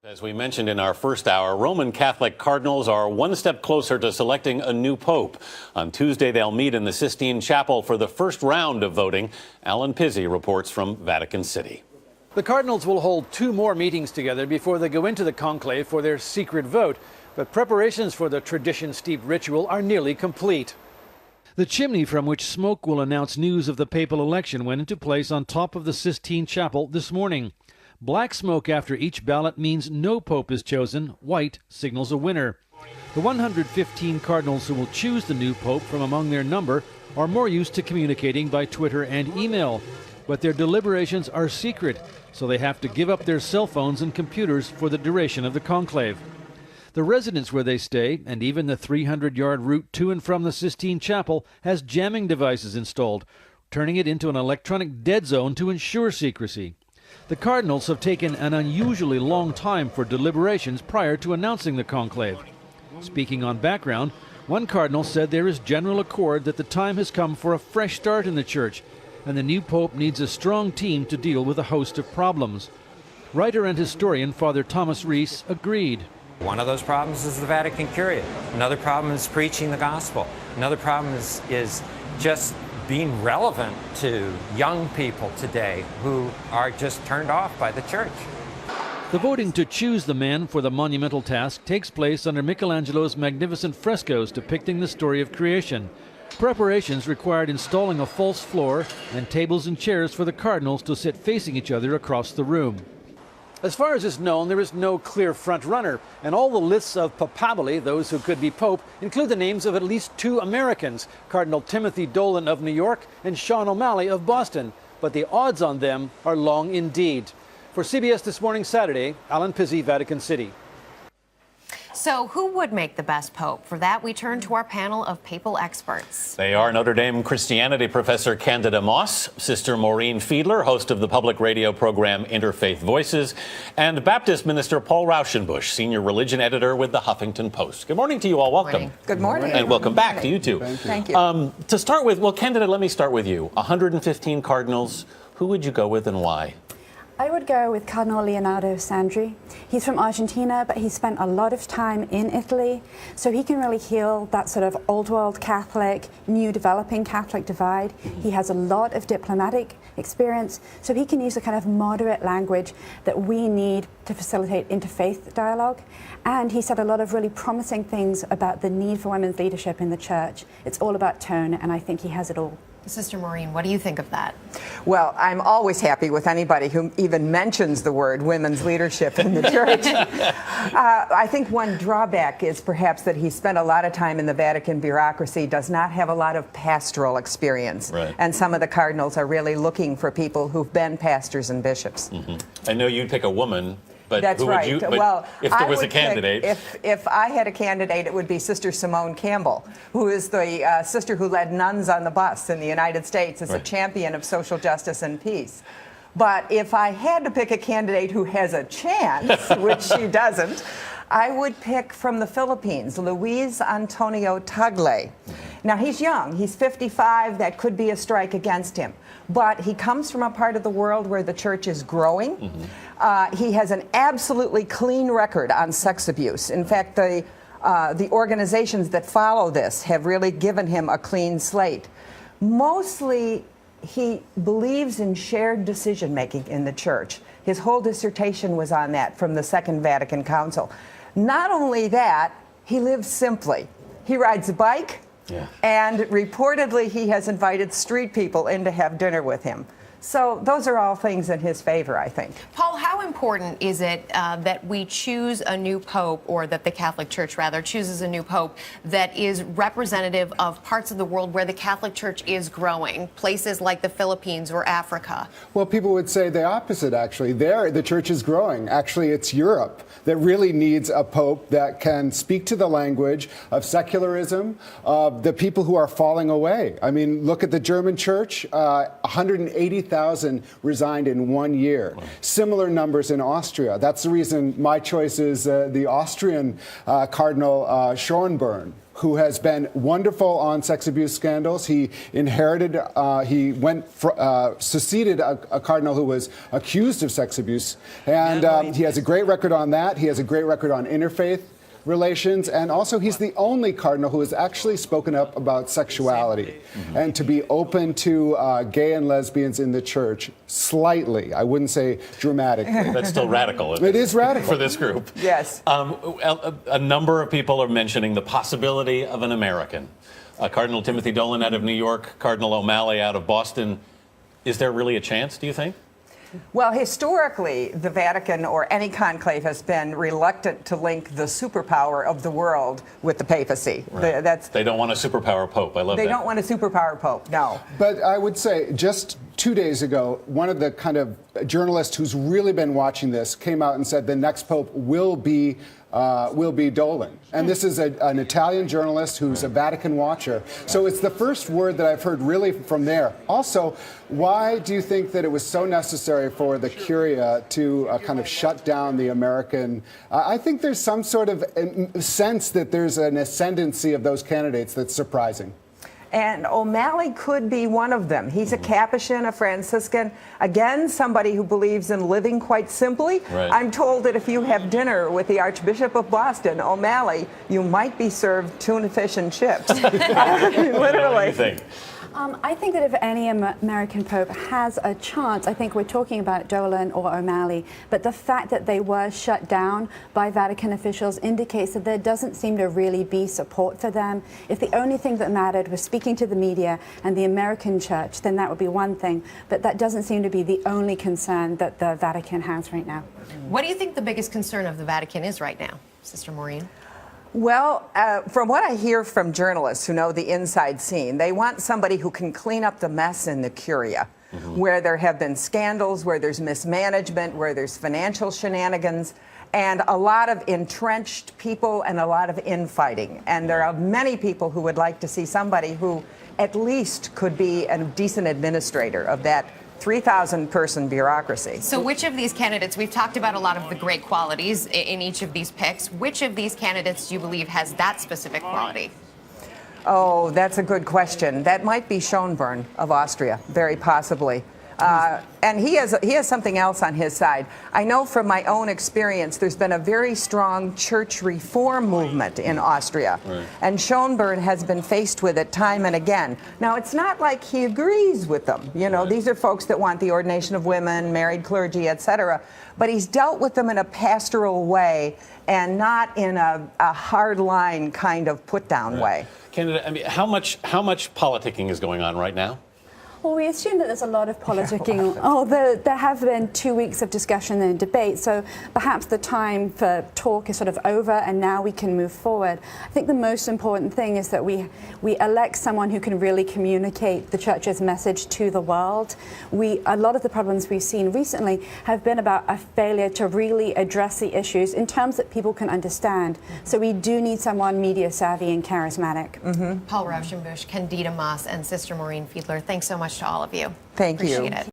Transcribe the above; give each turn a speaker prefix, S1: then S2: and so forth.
S1: As we mentioned in our first hour, Roman Catholic cardinals are one step closer to selecting a new pope. On Tuesday, they'll meet in the Sistine Chapel for the first round of voting. Alan Pizzi reports from Vatican City.
S2: The cardinals will hold two more meetings together before they go into the conclave for their secret vote. But preparations for the tradition-steeped ritual are nearly complete. The chimney from which smoke will announce news of the papal election went into place on top of the Sistine Chapel this morning. Black smoke after each ballot means no pope is chosen. White signals a winner. The 115 cardinals who will choose the new pope from among their number are more used to communicating by Twitter and email. But their deliberations are secret, so they have to give up their cell phones and computers for the duration of the conclave. The residence where they stay, and even the 300-yard route to and from the Sistine Chapel, has jamming devices installed, turning it into an electronic dead zone to ensure secrecy. The cardinals have taken an unusually long time for deliberations prior to announcing the conclave. Speaking on background, one cardinal said there is general accord that the time has come for a fresh start in the church, and the new pope needs a strong team to deal with a host of problems. Writer and historian Father Thomas Rees agreed.
S3: One of those problems is the Vatican Curia. Another problem is preaching the gospel. Another problem is just being relevant to young people today who are just turned off by the church.
S2: The voting to choose the man for the monumental task takes place under Michelangelo's magnificent frescoes depicting the story of creation. Preparations required installing a false floor and tables and chairs for the cardinals to sit facing each other across the room. As far as is known, there is no clear front-runner, and all the lists of papabile, those who could be pope, include the names of at least two Americans, Cardinal Timothy Dolan of New York and Sean O'Malley of Boston. But the odds on them are long indeed. For CBS This Morning Saturday, Alan Pizzi, Vatican City.
S4: So who would make the best pope? For that, we turn to our panel of papal experts.
S1: They are Notre Dame Christianity professor Candida Moss, Sister Maureen Fiedler, host of the public radio program Interfaith Voices, and Baptist minister Paul Rauschenbusch, senior religion editor with the Huffington Post. Good morning to you all. Welcome.
S5: Good morning.
S1: And welcome back to you two.
S5: Thank you.
S1: To start with, well, Candida, let me start with you. 115 cardinals. Who would you go with and why?
S6: I would go with Cardinal Leonardo Sandri. He's from Argentina, but he spent a lot of time in Italy, so he can really heal that sort of old world Catholic, new developing Catholic divide. He has a lot of diplomatic experience, so he can use a kind of moderate language that we need to facilitate interfaith dialogue. And he said a lot of really promising things about the need for women's leadership in the church. It's all about tone, and I think he has it all.
S4: Sister Maureen, what do you think of that?
S5: Well, I'm always happy with anybody who even mentions the word women's leadership in the church. I think one drawback is perhaps that he spent a lot of time in the Vatican bureaucracy, does not have a lot of pastoral experience.
S1: Right.
S5: And some of the cardinals are really looking for people who've been pastors and bishops.
S1: I know you'd pick a woman. But
S5: that's
S1: who
S5: right.
S1: Would you, but
S5: well,
S1: if there was a candidate,
S5: if I had a candidate, it would be Sister Simone Campbell, who is the sister who led nuns on the bus in the United States as a champion of social justice and peace. But if I had to pick a candidate who has a chance, which she doesn't, I would pick from the Philippines, Luis Antonio Tagle. Now, he's young. He's 55. That could be a strike against him. But he comes from a part of the world where the church is growing. He has an absolutely clean record on sex abuse. In fact, the organizations that follow this have really given him a clean slate. Mostly, he believes in shared decision-making in the church. His whole dissertation was on that from the Second Vatican Council. Not only that, he lives simply. He rides a bike, and reportedly he has invited street people in to have dinner with him. So those are all things in his favor, I think.
S4: Paul, how important is it that we choose a new pope, or that the Catholic Church, rather, chooses a new pope that is representative of parts of the world where the Catholic Church is growing, places like the Philippines or Africa?
S7: Well, people would say the opposite, actually. There, the church is growing. Actually, it's Europe that really needs a pope that can speak to the language of secularism, of the people who are falling away. I mean, look at the German church, 180,000 resigned in 1 year. Similar numbers numbers in Austria. That's the reason my choice is the Austrian Cardinal Schönborn, who has been wonderful on sex abuse scandals. He inherited, succeeded a cardinal who was accused of sex abuse. And he has a great record on that. He has a great record on interfaith relations, and also he's the only cardinal who has actually spoken up about sexuality and to be open to gay and lesbians in the church slightly. I wouldn't say dramatically.
S1: That's still radical.
S7: It is radical
S1: for this group.
S5: Yes.
S1: A number of people are mentioning the possibility of an American. Cardinal Timothy Dolan out of New York, Cardinal O'Malley out of Boston. Is there really a chance, do you think?
S5: Well, historically, the Vatican or any conclave has been reluctant to link the superpower of the world with the papacy.
S1: Right. They don't want a superpower pope. I love that.
S5: They don't want a superpower pope, no.
S7: But I would say just 2 days ago, one of the kind of journalists who's really been watching this came out and said the next pope will be Dolan. And this is an Italian journalist who's a Vatican watcher. So it's the first word that I've heard really from there. Also, why do you think that it was so necessary for the Curia to kind of shut down the American? I think there's some sort of sense that there's an ascendancy of those candidates that's surprising.
S5: And O'Malley could be one of them. He's a Capuchin, a Franciscan. Again, somebody who believes in living quite simply.
S1: Right.
S5: I'm told that if you have dinner with the Archbishop of Boston, O'Malley, you might be served tuna fish and chips. Literally.
S1: What do you think?
S6: I think that if any American pope has a chance, I think we're talking about Dolan or O'Malley, but the fact that they were shut down by Vatican officials indicates that there doesn't seem to really be support for them. If the only thing that mattered was speaking to the media and the American church, then that would be one thing, but that doesn't seem to be the only concern that the Vatican has right now.
S4: What do you think the biggest concern of the Vatican is right now, Sister Maureen?
S5: Well, from what I hear from journalists who know the inside scene, they want somebody who can clean up the mess in the Curia, where there have been scandals, where there's mismanagement, where there's financial shenanigans, and a lot of entrenched people and a lot of infighting. And there are many people who would like to see somebody who at least could be a decent administrator of that 3,000-person bureaucracy.
S4: So which of these candidates, we've talked about a lot of the great qualities in each of these picks, which of these candidates do you believe has that specific quality?
S5: Oh, that's a good question. That might be Schönborn of Austria, very possibly. And he has something else on his side. I know from my own experience there's been a very strong church reform movement in Austria. Right. And Schönborn has been faced with it time and again. Now, it's not like he agrees with them. You know, these are folks that want the ordination of women, married clergy, etc. But he's dealt with them in a pastoral way and not in a hard-line kind of put-down way.
S1: Candidate, I mean, how much politicking is going on right now?
S6: Well, we assume that there's a lot of politicking. There have been 2 weeks of discussion and debate, so perhaps the time for talk is sort of over and now we can move forward. I think the most important thing is that we elect someone who can really communicate the church's message to the world. A lot of the problems we've seen recently have been about a failure to really address the issues in terms that people can understand. So we do need someone media savvy and charismatic.
S4: Paul Rauschenbusch, Candida Moss, and Sister Maureen Fiedler, thanks so much to all of you.
S5: Thank you.
S4: Appreciate it.